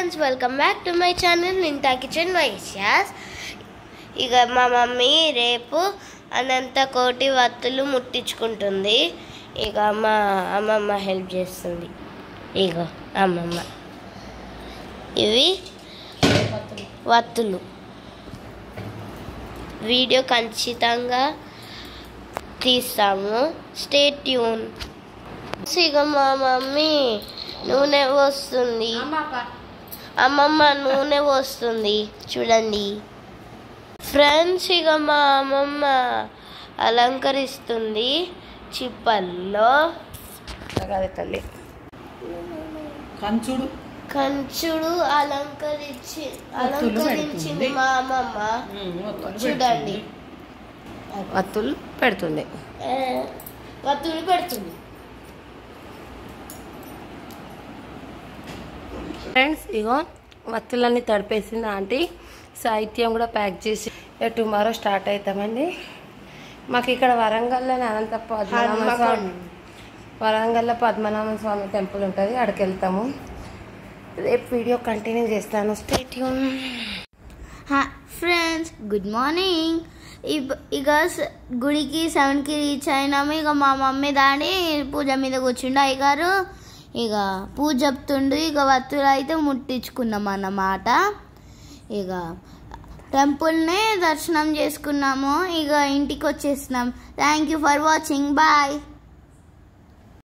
Friends, welcome back to my channel నింటా kitchen వైశ్యాస్. ఇక మా మమ్మీ రేపు అనంత కోటి వత్తులు ముట్టించుకుంటుంది. ఇక మా అమ్మమ్మ హెల్ప్ చేస్తుంది. ఇక అమ్మమ్మ ఇవి వత్తులు. వీడియో ఖచ్చితంగా తీస్తాము, స్టే ట్యూన్. ఇక మా మమ్మీ నూనె పోస్తుంది, అమ్మమ్మ నూనె పోస్తుంది చూడండి ఫ్రెండ్స్. ఇక మా అమ్మమ్మ అలంకరిస్తుంది చిప్పల్లో. తల్లి కంచుడు అలంకరించింది మా అమ్మమ్మ. చూడండి, వత్తులు పెడుతుంది. ఫ్రెండ్స్, ఇగో వత్తులన్నీ తడిపేసింది ఆంటీ. సాహిత్యం కూడా ప్యాక్ చేసి టుమారో స్టార్ట్ అవుతామండి. మాకు ఇక్కడ వరంగల్లోనే వరంగల్లో పద్మనాభ స్వామి టెంపుల్ ఉంటుంది, అక్కడికి వెళ్తాము. రేపు వీడియో కంటిన్యూ చేస్తాను, stay tune. Friends, good morning. ఇక గుడికి 7కి రీచ్ అయినాము. ఇక మా మమ్మీ దాడి పూజ మీద కూర్చుండు అయ్యగారు. ఇక పూజ చెప్తుండు. ఇక వత్తులు అయితే ముట్టించుకున్నాం అన్నమాట. ఇక టెంపుల్ని దర్శనం చేసుకున్నాము. ఇక ఇంటికి వచ్చేసినాం. Thank you for watching. Bye.